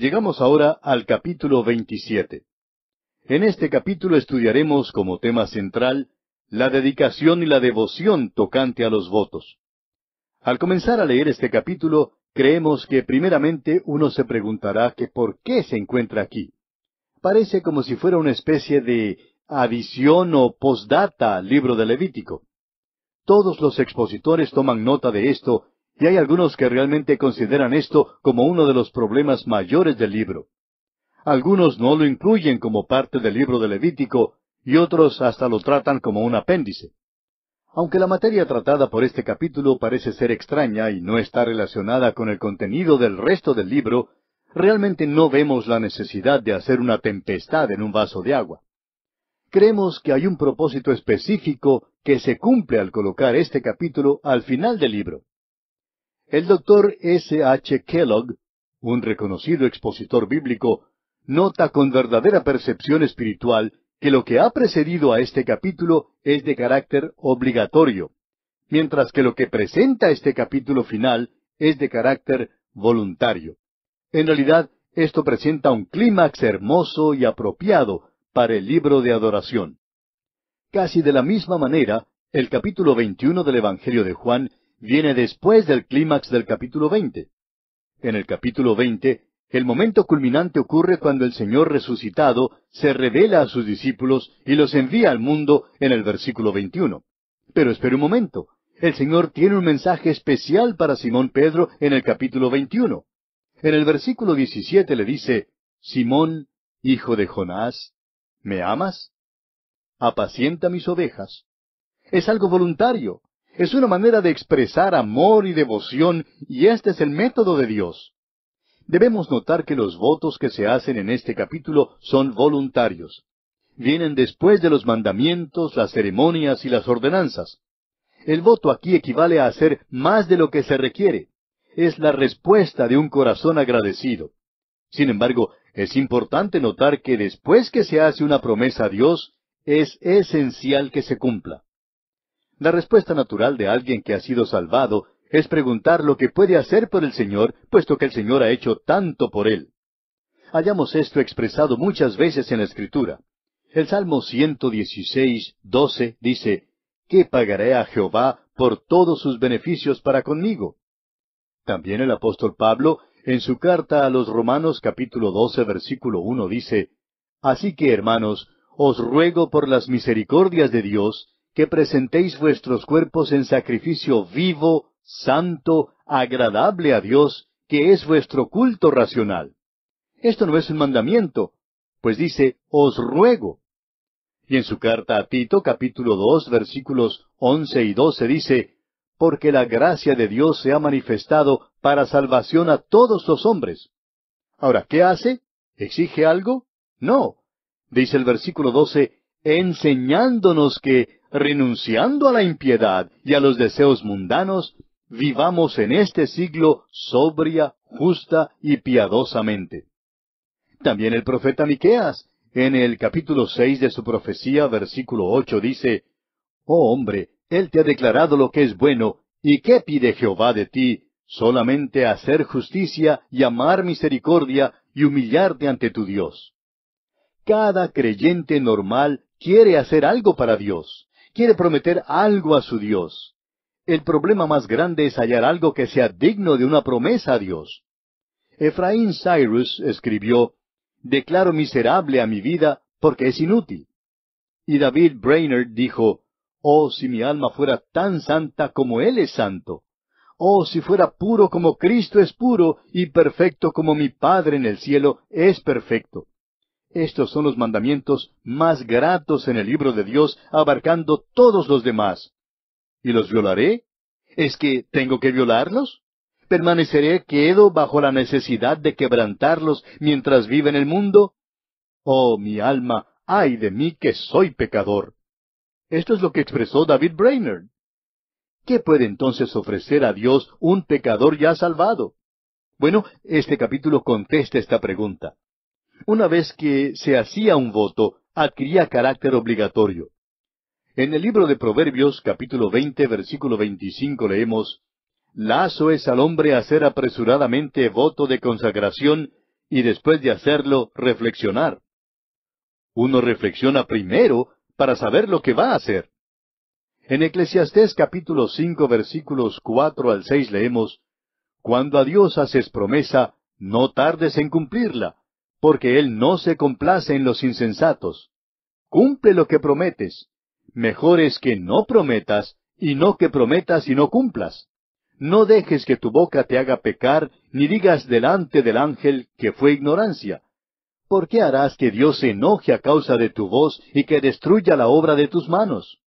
Llegamos ahora al capítulo 27. En este capítulo estudiaremos como tema central la dedicación y la devoción tocante a los votos. Al comenzar a leer este capítulo, creemos que primeramente uno se preguntará que por qué se encuentra aquí. Parece como si fuera una especie de adición o postdata al libro de Levítico. Todos los expositores toman nota de esto, y hay algunos que realmente consideran esto como uno de los problemas mayores del libro. Algunos no lo incluyen como parte del libro de Levítico, y otros hasta lo tratan como un apéndice. Aunque la materia tratada por este capítulo parece ser extraña y no está relacionada con el contenido del resto del libro, realmente no vemos la necesidad de hacer una tempestad en un vaso de agua. Creemos que hay un propósito específico que se cumple al colocar este capítulo al final del libro. El doctor S. H. Kellogg, un reconocido expositor bíblico, nota con verdadera percepción espiritual que lo que ha precedido a este capítulo es de carácter obligatorio, mientras que lo que presenta este capítulo final es de carácter voluntario. En realidad, esto presenta un clímax hermoso y apropiado para el libro de adoración. Casi de la misma manera, el capítulo 21 del Evangelio de Juan viene después del clímax del capítulo 20. En el capítulo 20, el momento culminante ocurre cuando el Señor resucitado se revela a sus discípulos y los envía al mundo en el versículo 21. Pero espere un momento, el Señor tiene un mensaje especial para Simón Pedro en el capítulo 21. En el versículo 17 le dice, Simón, hijo de Jonás, ¿me amas? Apacienta mis ovejas. Es algo voluntario. Es una manera de expresar amor y devoción, y este es el método de Dios. Debemos notar que los votos que se hacen en este capítulo son voluntarios. Vienen después de los mandamientos, las ceremonias y las ordenanzas. El voto aquí equivale a hacer más de lo que se requiere. Es la respuesta de un corazón agradecido. Sin embargo, es importante notar que después que se hace una promesa a Dios, es esencial que se cumpla. La respuesta natural de alguien que ha sido salvado es preguntar lo que puede hacer por el Señor, puesto que el Señor ha hecho tanto por él. Hallamos esto expresado muchas veces en la Escritura. El Salmo 116:12 dice, ¿qué pagaré a Jehová por todos sus beneficios para conmigo? También el apóstol Pablo, en su carta a los Romanos capítulo 12, versículo 1, dice, así que, hermanos, os ruego por las misericordias de Dios, que presentéis vuestros cuerpos en sacrificio vivo, santo, agradable a Dios, que es vuestro culto racional. Esto no es un mandamiento, pues dice, os ruego. Y en su carta a Tito, capítulo 2, versículos 11 y 12, dice, porque la gracia de Dios se ha manifestado para salvación a todos los hombres. Ahora, ¿qué hace? ¿Exige algo? No. Dice el versículo 12, enseñándonos que, renunciando a la impiedad y a los deseos mundanos, vivamos en este siglo sobria, justa y piadosamente. También el profeta Miqueas, en el capítulo 6 de su profecía, versículo 8, dice, oh hombre, Él te ha declarado lo que es bueno, ¿y qué pide Jehová de ti? Solamente hacer justicia y amar misericordia y humillarte ante tu Dios. Cada creyente normal quiere hacer algo para Dios, quiere prometer algo a su Dios. El problema más grande es hallar algo que sea digno de una promesa a Dios. Efraín Cyrus escribió, declaro miserable a mi vida porque es inútil. Y David Brainerd dijo, oh, si mi alma fuera tan santa como Él es santo. Oh, si fuera puro como Cristo es puro, y perfecto como mi Padre en el cielo es perfecto. Estos son los mandamientos más gratos en el libro de Dios, abarcando todos los demás. ¿Y los violaré? ¿Es que tengo que violarlos? ¿Permaneceré quedo bajo la necesidad de quebrantarlos mientras vive en el mundo? Oh, mi alma, ay de mí que soy pecador. Esto es lo que expresó David Brainerd. ¿Qué puede entonces ofrecer a Dios un pecador ya salvado? Bueno, este capítulo contesta esta pregunta. Una vez que se hacía un voto, adquiría carácter obligatorio. En el libro de Proverbios, capítulo 20, versículo 25, leemos, lazo es al hombre hacer apresuradamente voto de consagración, y después de hacerlo, reflexionar. Uno reflexiona primero para saber lo que va a hacer. En Eclesiastés capítulo 5 versículos 4 al 6 leemos: Cuando a Dios haces promesa, no tardes en cumplirla, porque Él no se complace en los insensatos. Cumple lo que prometes. Mejor es que no prometas, y no que prometas y no cumplas. No dejes que tu boca te haga pecar, ni digas delante del ángel que fue ignorancia. ¿Por qué harás que Dios se enoje a causa de tu voz y que destruya la obra de tus manos?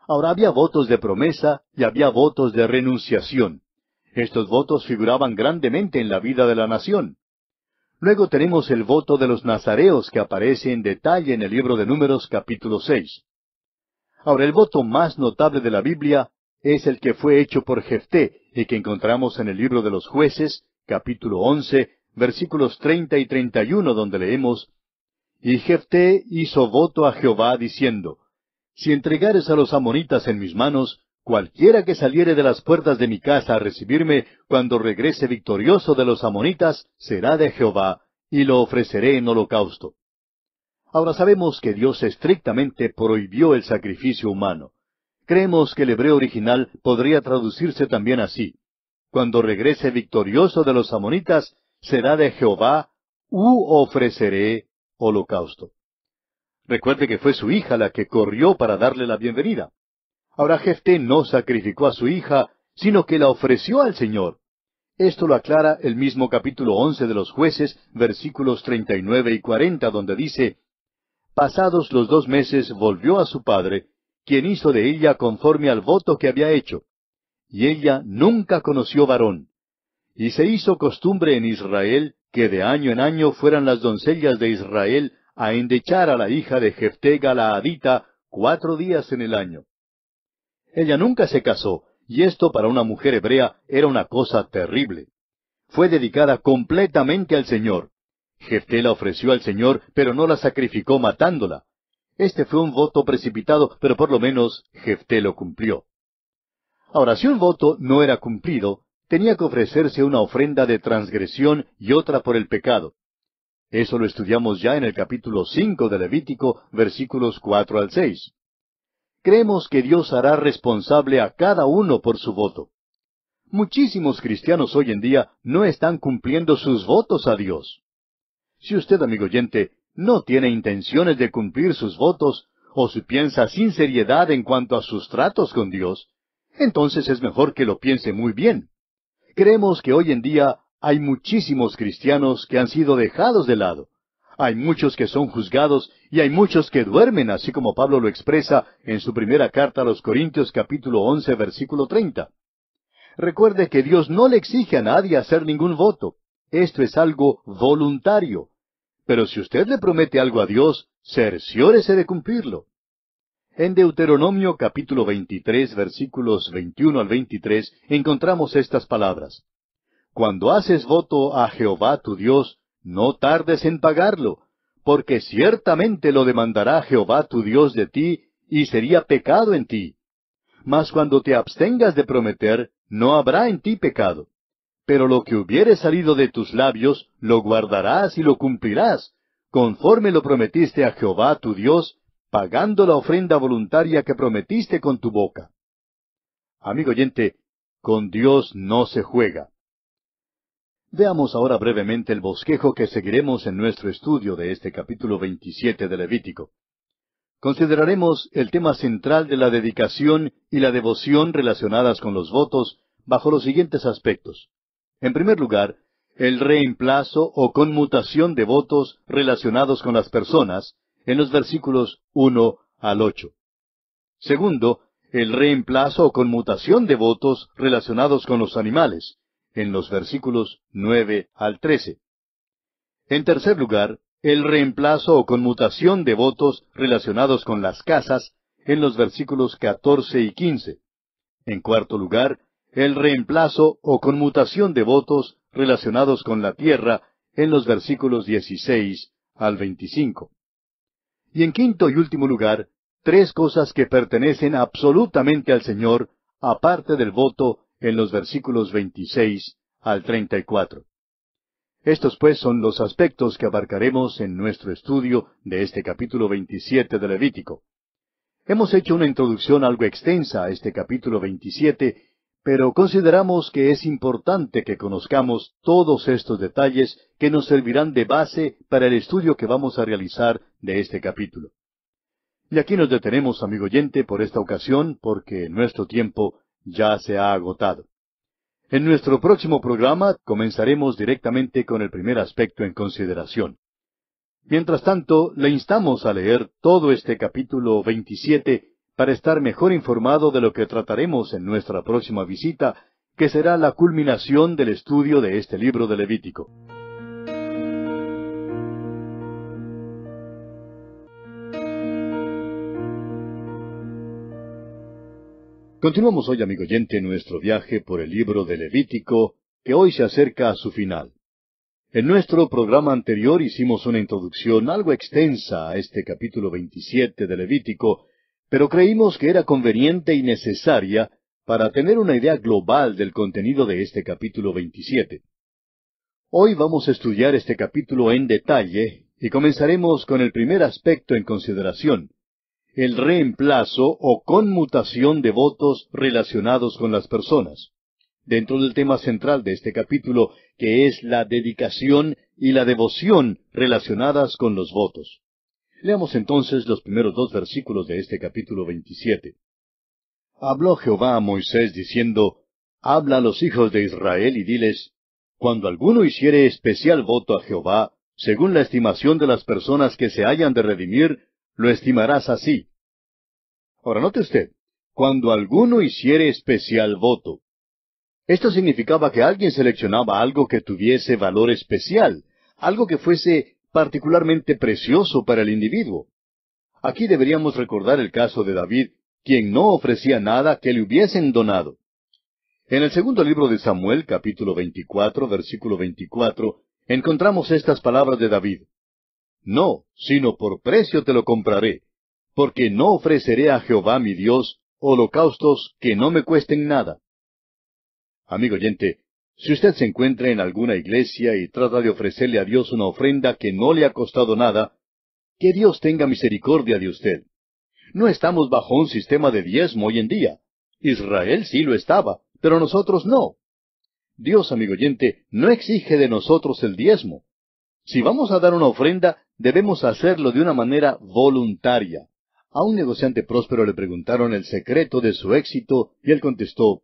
Ahora había votos de promesa y había votos de renunciación. Estos votos figuraban grandemente en la vida de la nación. Luego tenemos el voto de los nazareos que aparece en detalle en el libro de Números capítulo 6. Ahora el voto más notable de la Biblia es el que fue hecho por Jefté y que encontramos en el libro de los Jueces, capítulo 11, versículos 30 y 31, donde leemos: Y Jefté hizo voto a Jehová diciendo: Si entregares a los amonitas en mis manos, cualquiera que saliere de las puertas de mi casa a recibirme, cuando regrese victorioso de los amonitas, será de Jehová, y lo ofreceré en holocausto. Ahora sabemos que Dios estrictamente prohibió el sacrificio humano. Creemos que el hebreo original podría traducirse también así: Cuando regrese victorioso de los amonitas, será de Jehová, ofreceré holocausto. Recuerde que fue su hija la que corrió para darle la bienvenida. Ahora Jefté no sacrificó a su hija, sino que la ofreció al Señor. Esto lo aclara el mismo capítulo 11 de los Jueces, versículos 39 y 40, donde dice: Pasados los 2 meses volvió a su padre, quien hizo de ella conforme al voto que había hecho. Y ella nunca conoció varón. Y se hizo costumbre en Israel que de año en año fueran las doncellas de Israel a endechar a la hija de Jefté Galaadita 4 días en el año. Ella nunca se casó, y esto para una mujer hebrea era una cosa terrible. Fue dedicada completamente al Señor. Jefté la ofreció al Señor, pero no la sacrificó matándola. Este fue un voto precipitado, pero por lo menos Jefté lo cumplió. Ahora, si un voto no era cumplido, tenía que ofrecerse una ofrenda de transgresión y otra por el pecado. Eso lo estudiamos ya en el capítulo 5 de Levítico, versículos 4 al 6. Creemos que Dios hará responsable a cada uno por su voto. Muchísimos cristianos hoy en día no están cumpliendo sus votos a Dios. Si usted, amigo oyente, no tiene intenciones de cumplir sus votos, o si piensa sin seriedad en cuanto a sus tratos con Dios, entonces es mejor que lo piense muy bien. Creemos que hoy en día hay muchísimos cristianos que han sido dejados de lado. Hay muchos que son juzgados y hay muchos que duermen, así como Pablo lo expresa en su primera carta a los Corintios capítulo 11 versículo 30. Recuerde que Dios no le exige a nadie hacer ningún voto. Esto es algo voluntario. Pero si usted le promete algo a Dios, cerciórese de cumplirlo. En Deuteronomio capítulo 23 versículos 21 al 23 encontramos estas palabras: Cuando haces voto a Jehová tu Dios, no tardes en pagarlo, porque ciertamente lo demandará Jehová tu Dios de ti, y sería pecado en ti. Mas cuando te abstengas de prometer, no habrá en ti pecado. Pero lo que hubiere salido de tus labios, lo guardarás y lo cumplirás, conforme lo prometiste a Jehová tu Dios, pagando la ofrenda voluntaria que prometiste con tu boca. Amigo oyente, con Dios no se juega. Veamos ahora brevemente el bosquejo que seguiremos en nuestro estudio de este capítulo 27 de Levítico. Consideraremos el tema central de la dedicación y la devoción relacionadas con los votos bajo los siguientes aspectos. En primer lugar, el reemplazo o conmutación de votos relacionados con las personas, en los versículos 1 al 8. Segundo, el reemplazo o conmutación de votos relacionados con los animales, en los versículos 9 al 13. En tercer lugar, el reemplazo o conmutación de votos relacionados con las casas, en los versículos 14 y 15. En cuarto lugar, el reemplazo o conmutación de votos relacionados con la tierra, en los versículos 16 al 25. Y en quinto y último lugar, 3 cosas que pertenecen absolutamente al Señor, aparte del voto, en los versículos 26 al 34. Estos pues son los aspectos que abarcaremos en nuestro estudio de este capítulo 27 de Levítico. Hemos hecho una introducción algo extensa a este capítulo 27, pero consideramos que es importante que conozcamos todos estos detalles que nos servirán de base para el estudio que vamos a realizar de este capítulo. Y aquí nos detenemos, amigo oyente, por esta ocasión, porque nuestro tiempo ya se ha agotado. En nuestro próximo programa comenzaremos directamente con el primer aspecto en consideración. Mientras tanto, le instamos a leer todo este capítulo 27 para estar mejor informado de lo que trataremos en nuestra próxima visita, que será la culminación del estudio de este libro de Levítico. Continuamos hoy, amigo oyente, nuestro viaje por el libro de Levítico, que hoy se acerca a su final. En nuestro programa anterior hicimos una introducción algo extensa a este capítulo 27 de Levítico, pero creímos que era conveniente y necesaria para tener una idea global del contenido de este capítulo 27. Hoy vamos a estudiar este capítulo en detalle y comenzaremos con el primer aspecto en consideración, el reemplazo o conmutación de votos relacionados con las personas, dentro del tema central de este capítulo, que es la dedicación y la devoción relacionadas con los votos. Leamos entonces los primeros 2 versículos de este capítulo 27. Habló Jehová a Moisés diciendo, Habla a los hijos de Israel y diles, Cuando alguno hiciere especial voto a Jehová, según la estimación de las personas que se hayan de redimir, lo estimarás así. Ahora note usted, cuando alguno hiciere especial voto. Esto significaba que alguien seleccionaba algo que tuviese valor especial, algo que fuese particularmente precioso para el individuo. Aquí deberíamos recordar el caso de David, quien no ofrecía nada que le hubiesen donado. En el segundo libro de Samuel, capítulo 24, versículo 24, encontramos estas palabras de David. No, sino por precio te lo compraré, porque no ofreceré a Jehová mi Dios holocaustos que no me cuesten nada. Amigo oyente, si usted se encuentra en alguna iglesia y trata de ofrecerle a Dios una ofrenda que no le ha costado nada, que Dios tenga misericordia de usted. No estamos bajo un sistema de diezmo hoy en día. Israel sí lo estaba, pero nosotros no. Dios, amigo oyente, no exige de nosotros el diezmo. Si vamos a dar una ofrenda, debemos hacerlo de una manera voluntaria. A un negociante próspero le preguntaron el secreto de su éxito y él contestó,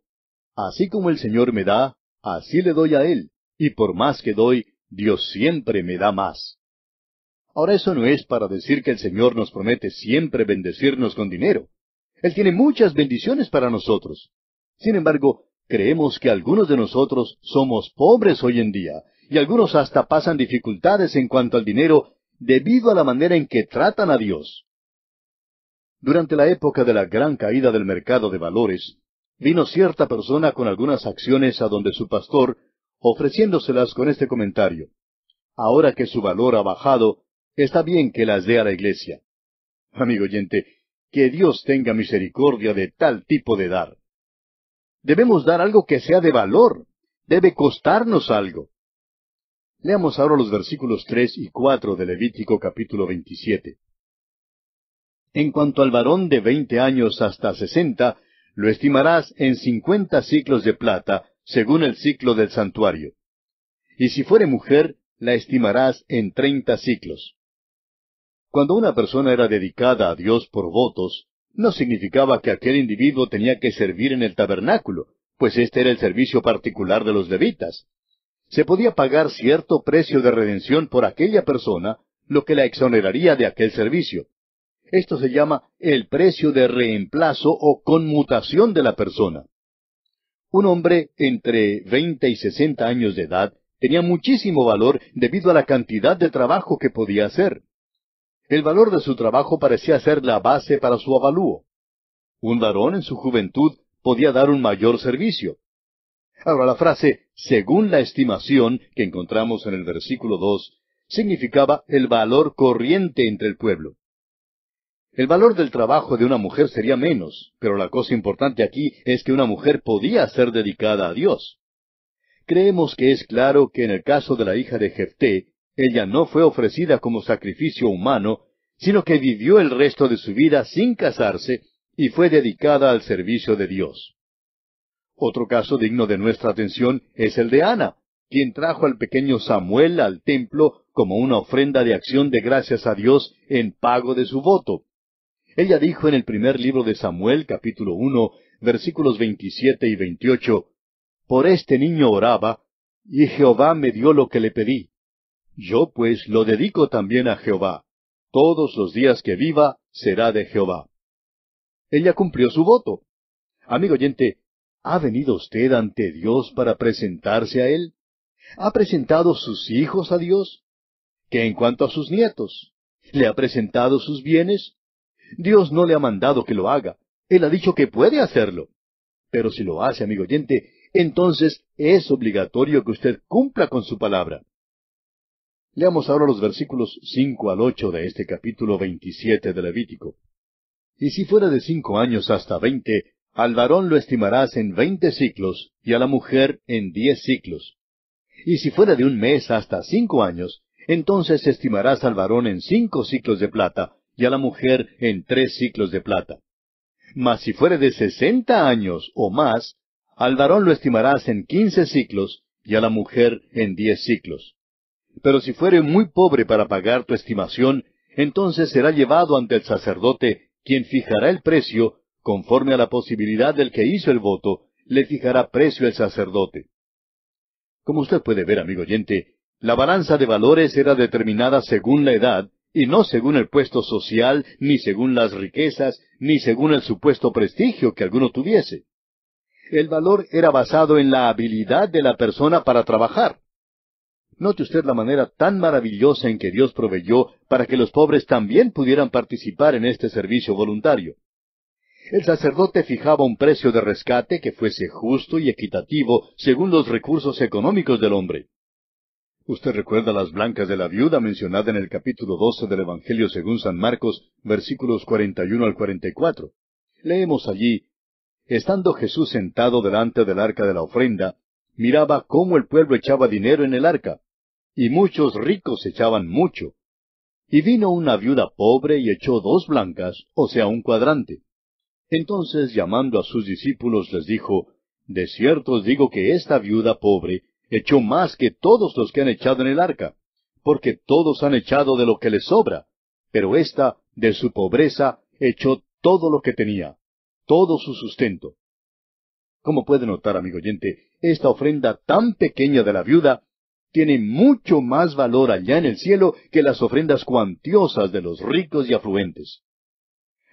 Así como el Señor me da, así le doy a Él, y por más que doy, Dios siempre me da más. Ahora eso no es para decir que el Señor nos promete siempre bendecirnos con dinero. Él tiene muchas bendiciones para nosotros. Sin embargo, creemos que algunos de nosotros somos pobres hoy en día, y algunos hasta pasan dificultades en cuanto al dinero debido a la manera en que tratan a Dios. Durante la época de la gran caída del mercado de valores, vino cierta persona con algunas acciones a donde su pastor, ofreciéndoselas con este comentario. Ahora que su valor ha bajado, está bien que las dé a la iglesia. Amigo oyente, que Dios tenga misericordia de tal tipo de dar. Debemos dar algo que sea de valor. Debe costarnos algo. Leamos ahora los versículos 3 y 4 de Levítico capítulo 27. En cuanto al varón de 20 años hasta 60, lo estimarás en 50 siclos de plata, según el siclo del santuario. Y si fuere mujer, la estimarás en 30 siclos. Cuando una persona era dedicada a Dios por votos, no significaba que aquel individuo tenía que servir en el tabernáculo, pues este era el servicio particular de los levitas. Se podía pagar cierto precio de redención por aquella persona, lo que la exoneraría de aquel servicio. Esto se llama el precio de reemplazo o conmutación de la persona. Un hombre entre 20 y 60 años de edad tenía muchísimo valor debido a la cantidad de trabajo que podía hacer. El valor de su trabajo parecía ser la base para su avalúo. Un varón en su juventud podía dar un mayor servicio. Ahora la frase, según la estimación, que encontramos en el versículo 2, significaba el valor corriente entre el pueblo. El valor del trabajo de una mujer sería menos, pero la cosa importante aquí es que una mujer podía ser dedicada a Dios. Creemos que es claro que en el caso de la hija de Jefté, ella no fue ofrecida como sacrificio humano, sino que vivió el resto de su vida sin casarse y fue dedicada al servicio de Dios. Otro caso digno de nuestra atención es el de Ana, quien trajo al pequeño Samuel al templo como una ofrenda de acción de gracias a Dios en pago de su voto. Ella dijo en el primer libro de Samuel, capítulo 1, versículos 27 y 28, «Por este niño oraba, y Jehová me dio lo que le pedí. Yo pues lo dedico también a Jehová. Todos los días que viva será de Jehová». Ella cumplió su voto. Amigo oyente, ¿ha venido usted ante Dios para presentarse a Él? ¿Ha presentado sus hijos a Dios? ¿Qué en cuanto a sus nietos? ¿Le ha presentado sus bienes? Dios no le ha mandado que lo haga. Él ha dicho que puede hacerlo. Pero si lo hace, amigo oyente, entonces es obligatorio que usted cumpla con su palabra. Leamos ahora los versículos 5 al 8 de este capítulo 27 de Levítico. «Y si fuera de 5 años hasta 20, al varón lo estimarás en 20 siclos, y a la mujer en 10 siclos. Y si fuera de 1 mes hasta 5 años, entonces estimarás al varón en 5 siclos de plata, y a la mujer en 3 siclos de plata. Mas si fuere de 60 años o más, al varón lo estimarás en 15 siclos, y a la mujer en 10 siclos. Pero si fuere muy pobre para pagar tu estimación, entonces será llevado ante el sacerdote, quien fijará el precio, conforme a la posibilidad del que hizo el voto, le fijará precio el sacerdote». Como usted puede ver, amigo oyente, la balanza de valores era determinada según la edad, y no según el puesto social, ni según las riquezas, ni según el supuesto prestigio que alguno tuviese. El valor era basado en la habilidad de la persona para trabajar. Note usted la manera tan maravillosa en que Dios proveyó para que los pobres también pudieran participar en este servicio voluntario. El sacerdote fijaba un precio de rescate que fuese justo y equitativo según los recursos económicos del hombre. Usted recuerda las blancas de la viuda mencionada en el capítulo 12 del Evangelio según San Marcos, versículos 41 al 44. Leemos allí: «Estando Jesús sentado delante del arca de la ofrenda, miraba cómo el pueblo echaba dinero en el arca, y muchos ricos echaban mucho. Y vino una viuda pobre y echó 2 blancas, o sea, un cuadrante. Entonces, llamando a sus discípulos, les dijo: De cierto os digo que esta viuda pobre echó más que todos los que han echado en el arca, porque todos han echado de lo que les sobra, pero ésta, de su pobreza, echó todo lo que tenía, todo su sustento». Como puede notar, amigo oyente, esta ofrenda tan pequeña de la viuda tiene mucho más valor allá en el cielo que las ofrendas cuantiosas de los ricos y afluentes.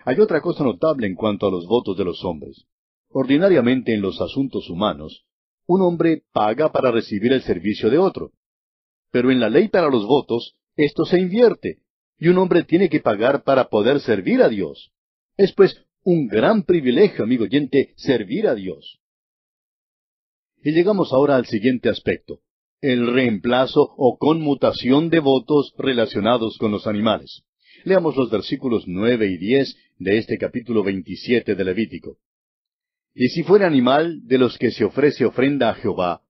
Hay otra cosa notable en cuanto a los votos de los hombres. Ordinariamente en los asuntos humanos, un hombre paga para recibir el servicio de otro. Pero en la ley para los votos, esto se invierte, y un hombre tiene que pagar para poder servir a Dios. Es pues un gran privilegio, amigo oyente, servir a Dios. Y llegamos ahora al siguiente aspecto: el reemplazo o conmutación de votos relacionados con los animales. Leamos los versículos 9 y 10 de este capítulo 27 de Levítico. «Y si fuera animal de los que se ofrece ofrenda a Jehová,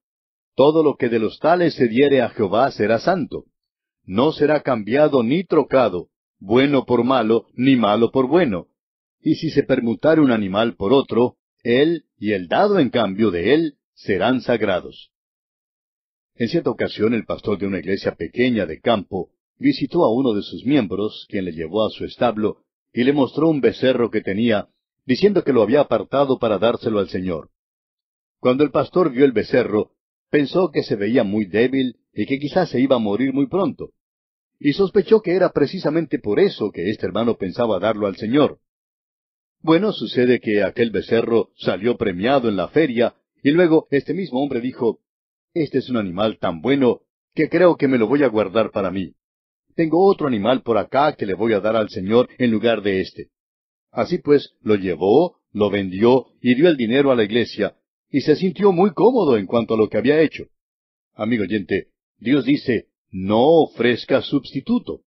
todo lo que de los tales se diere a Jehová será santo. No será cambiado ni trocado, bueno por malo, ni malo por bueno. Y si se permutare un animal por otro, él y el dado en cambio de él serán sagrados». En cierta ocasión, el pastor de una iglesia pequeña de campo visitó a uno de sus miembros, quien le llevó a su establo, y le mostró un becerro que tenía, diciendo que lo había apartado para dárselo al Señor. Cuando el pastor vio el becerro, pensó que se veía muy débil y que quizás se iba a morir muy pronto. Y sospechó que era precisamente por eso que este hermano pensaba darlo al Señor. Bueno, sucede que aquel becerro salió premiado en la feria, y luego este mismo hombre dijo: «Este es un animal tan bueno que creo que me lo voy a guardar para mí. Tengo otro animal por acá que le voy a dar al Señor en lugar de este». Así pues, lo llevó, lo vendió y dio el dinero a la iglesia, y se sintió muy cómodo en cuanto a lo que había hecho. Amigo oyente, Dios dice: no ofrezca sustituto.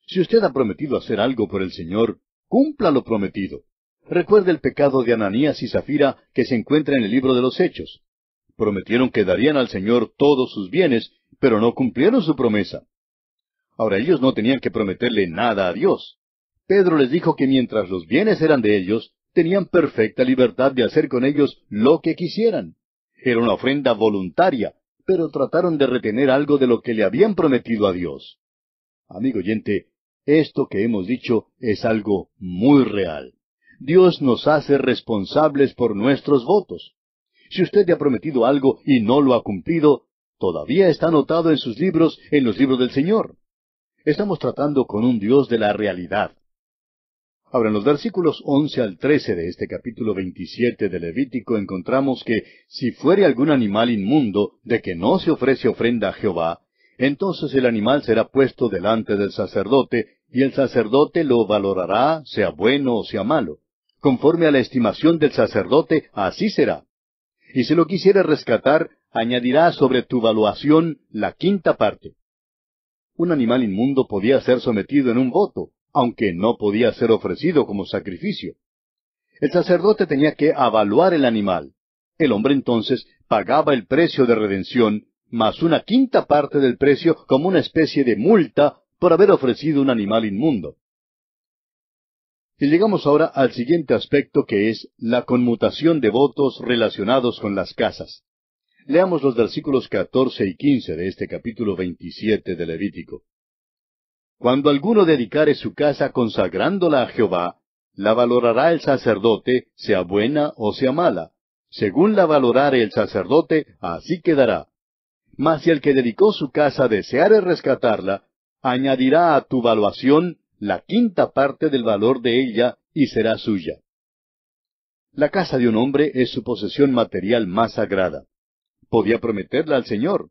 Si usted ha prometido hacer algo por el Señor, cumpla lo prometido. Recuerde el pecado de Ananías y Zafira que se encuentra en el libro de los Hechos. Prometieron que darían al Señor todos sus bienes, pero no cumplieron su promesa. Ahora ellos no tenían que prometerle nada a Dios. Pedro les dijo que mientras los bienes eran de ellos, tenían perfecta libertad de hacer con ellos lo que quisieran. Era una ofrenda voluntaria, pero trataron de retener algo de lo que le habían prometido a Dios. Amigo oyente, esto que hemos dicho es algo muy real. Dios nos hace responsables por nuestros votos. Si usted le ha prometido algo y no lo ha cumplido, todavía está anotado en sus libros, en los libros del Señor. Estamos tratando con un Dios de la realidad. Ahora, en los versículos 11 al 13 de este capítulo 27 de Levítico encontramos que si fuere algún animal inmundo de que no se ofrece ofrenda a Jehová, entonces el animal será puesto delante del sacerdote, y el sacerdote lo valorará, sea bueno o sea malo. Conforme a la estimación del sacerdote, así será. Y si lo quisiere rescatar, añadirá sobre tu valuación la quinta parte. Un animal inmundo podía ser sometido en un voto, aunque no podía ser ofrecido como sacrificio. El sacerdote tenía que avaluar el animal. El hombre entonces pagaba el precio de redención, más una quinta parte del precio como una especie de multa por haber ofrecido un animal inmundo. Y llegamos ahora al siguiente aspecto, que es la conmutación de votos relacionados con las casas. Leamos los versículos 14 y 15 de este capítulo 27 de Levítico. Cuando alguno dedicare su casa consagrándola a Jehová, la valorará el sacerdote, sea buena o sea mala. Según la valorare el sacerdote, así quedará. Mas si el que dedicó su casa deseare rescatarla, añadirá a tu valuación la quinta parte del valor de ella, y será suya. La casa de un hombre es su posesión material más sagrada. Podía prometerla al Señor.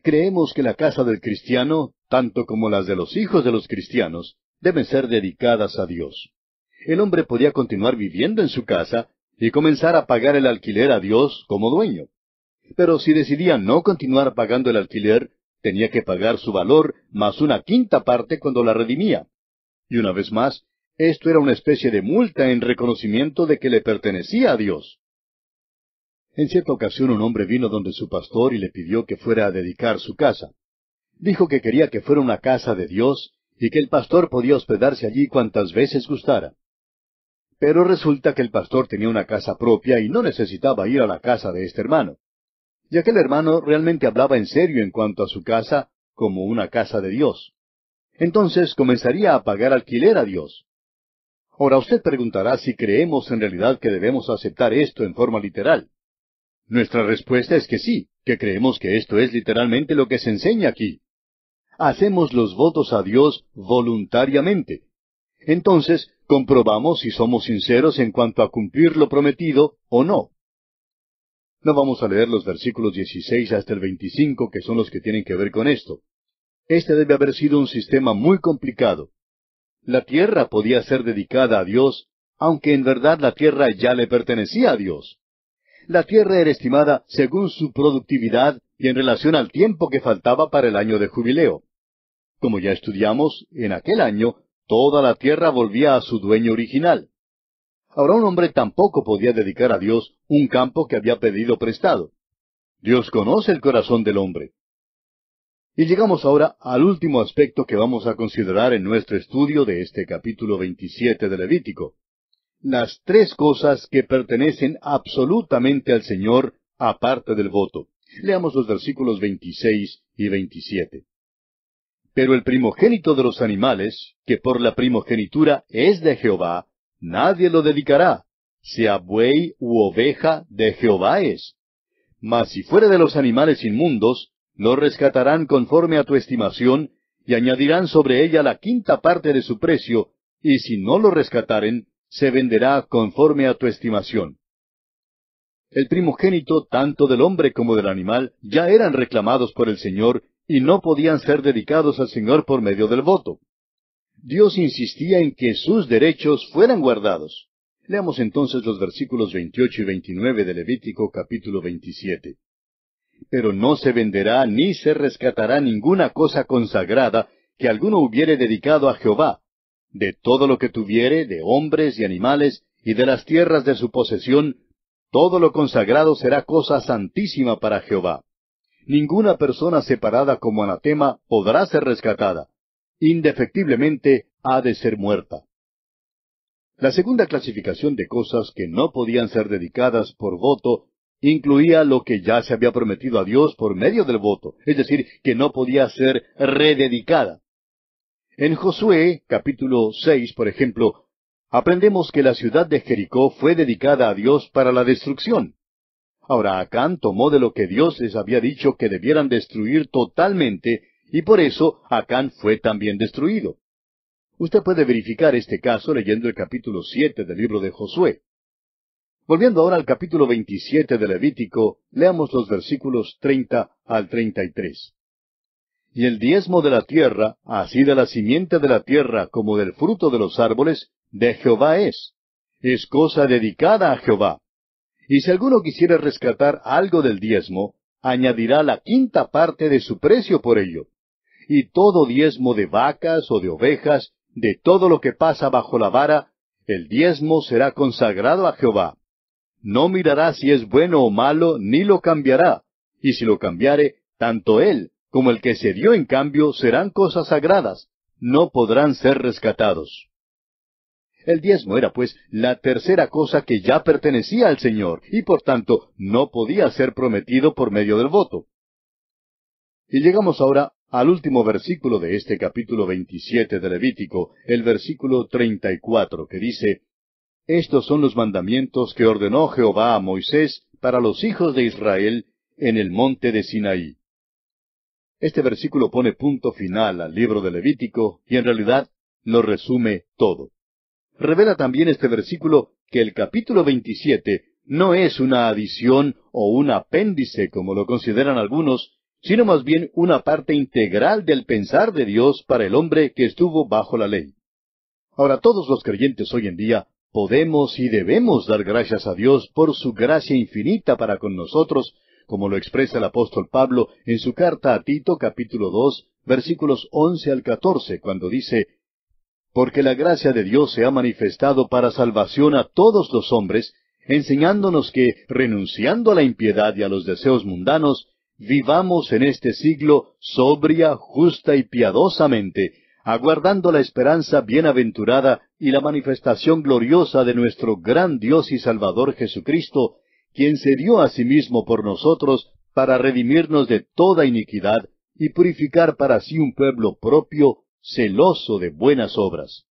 Creemos que la casa del cristiano, tanto como las de los hijos de los cristianos, deben ser dedicadas a Dios. El hombre podía continuar viviendo en su casa y comenzar a pagar el alquiler a Dios como dueño. Pero si decidía no continuar pagando el alquiler, tenía que pagar su valor más una quinta parte cuando la redimía. Y una vez más, esto era una especie de multa en reconocimiento de que le pertenecía a Dios. En cierta ocasión un hombre vino donde su pastor y le pidió que fuera a dedicar su casa. Dijo que quería que fuera una casa de Dios y que el pastor podía hospedarse allí cuantas veces gustara. Pero resulta que el pastor tenía una casa propia y no necesitaba ir a la casa de este hermano. Y aquel hermano realmente hablaba en serio en cuanto a su casa como una casa de Dios. Entonces comenzaría a pagar alquiler a Dios. Ahora usted preguntará si creemos en realidad que debemos aceptar esto en forma literal. Nuestra respuesta es que sí, que creemos que esto es literalmente lo que se enseña aquí. Hacemos los votos a Dios voluntariamente. Entonces, comprobamos si somos sinceros en cuanto a cumplir lo prometido o no. No vamos a leer los versículos 16 hasta el 25, que son los que tienen que ver con esto. Este debe haber sido un sistema muy complicado. La tierra podía ser dedicada a Dios, aunque en verdad la tierra ya le pertenecía a Dios. La tierra era estimada según su productividad y en relación al tiempo que faltaba para el año de jubileo. Como ya estudiamos, en aquel año, toda la tierra volvía a su dueño original. Ahora un hombre tampoco podía dedicar a Dios un campo que había pedido prestado. Dios conoce el corazón del hombre. Y llegamos ahora al último aspecto que vamos a considerar en nuestro estudio de este capítulo 27 de Levítico. Las tres cosas que pertenecen absolutamente al Señor, aparte del voto. Leamos los versículos 26 y 27. Pero el primogénito de los animales, que por la primogenitura es de Jehová, nadie lo dedicará, sea buey u oveja, de Jehová es. Mas si fuere de los animales inmundos, lo rescatarán conforme a tu estimación, y añadirán sobre ella la quinta parte de su precio, y si no lo rescataren, se venderá conforme a tu estimación. El primogénito, tanto del hombre como del animal, ya eran reclamados por el Señor, y no podían ser dedicados al Señor por medio del voto. Dios insistía en que sus derechos fueran guardados. Leamos entonces los versículos 28 y 29 de Levítico capítulo 27. Pero no se venderá ni se rescatará ninguna cosa consagrada que alguno hubiere dedicado a Jehová. De todo lo que tuviere, de hombres y animales, y de las tierras de su posesión, todo lo consagrado será cosa santísima para Jehová. Ninguna persona separada como anatema podrá ser rescatada. Indefectiblemente ha de ser muerta. La segunda clasificación de cosas que no podían ser dedicadas por voto incluía lo que ya se había prometido a Dios por medio del voto, es decir, que no podía ser rededicada. En Josué, capítulo 6, por ejemplo, aprendemos que la ciudad de Jericó fue dedicada a Dios para la destrucción. Ahora Acán tomó de lo que Dios les había dicho que debieran destruir totalmente, y por eso Acán fue también destruido. Usted puede verificar este caso leyendo el capítulo 7 del libro de Josué. Volviendo ahora al capítulo 27 de Levítico, leamos los versículos 30 al 33. Y el diezmo de la tierra, así de la simiente de la tierra como del fruto de los árboles, de Jehová es. Es cosa dedicada a Jehová. Y si alguno quisiera rescatar algo del diezmo, añadirá la quinta parte de su precio por ello. Y todo diezmo de vacas o de ovejas, de todo lo que pasa bajo la vara, el diezmo será consagrado a Jehová. No mirará si es bueno o malo, ni lo cambiará. Y si lo cambiare, tanto él como el que se dio en cambio serán cosas sagradas, no podrán ser rescatados. El diezmo era, pues, la tercera cosa que ya pertenecía al Señor, y por tanto no podía ser prometido por medio del voto. Y llegamos ahora al último versículo de este capítulo 27 de Levítico, el versículo 34, que dice: Estos son los mandamientos que ordenó Jehová a Moisés para los hijos de Israel en el monte de Sinaí. Este versículo pone punto final al libro de Levítico y en realidad lo resume todo. Revela también este versículo que el capítulo 27 no es una adición o un apéndice, como lo consideran algunos, sino más bien una parte integral del pensar de Dios para el hombre que estuvo bajo la ley. Ahora, todos los creyentes hoy en día podemos y debemos dar gracias a Dios por su gracia infinita para con nosotros, como lo expresa el apóstol Pablo en su carta a Tito, capítulo 2, versículos 11 al 14, cuando dice: Porque la gracia de Dios se ha manifestado para salvación a todos los hombres, enseñándonos que, renunciando a la impiedad y a los deseos mundanos, vivamos en este siglo sobria, justa y piadosamente, aguardando la esperanza bienaventurada y la manifestación gloriosa de nuestro gran Dios y Salvador Jesucristo, quien se dio a sí mismo por nosotros para redimirnos de toda iniquidad y purificar para sí un pueblo propio, celoso de buenas obras.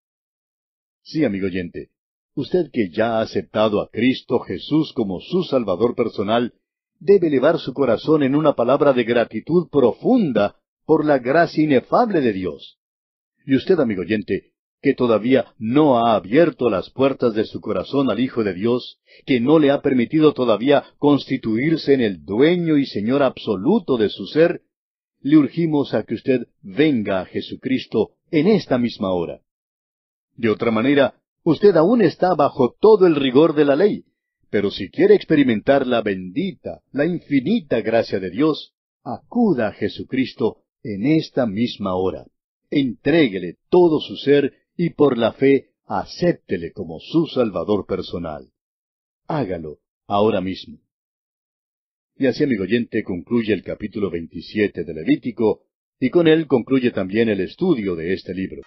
Sí, amigo oyente, usted que ya ha aceptado a Cristo Jesús como su Salvador personal, debe elevar su corazón en una palabra de gratitud profunda por la gracia inefable de Dios. Y usted, amigo oyente, que todavía no ha abierto las puertas de su corazón al Hijo de Dios, que no le ha permitido todavía constituirse en el dueño y Señor absoluto de su ser, le urgimos a que usted venga a Jesucristo en esta misma hora. De otra manera, usted aún está bajo todo el rigor de la ley, pero si quiere experimentar la bendita, la infinita gracia de Dios, acuda a Jesucristo en esta misma hora. Entréguele todo su ser y por la fe acéptele como su Salvador personal. Hágalo ahora mismo. Y así, amigo oyente, concluye el capítulo 27 de Levítico, y con él concluye también el estudio de este libro.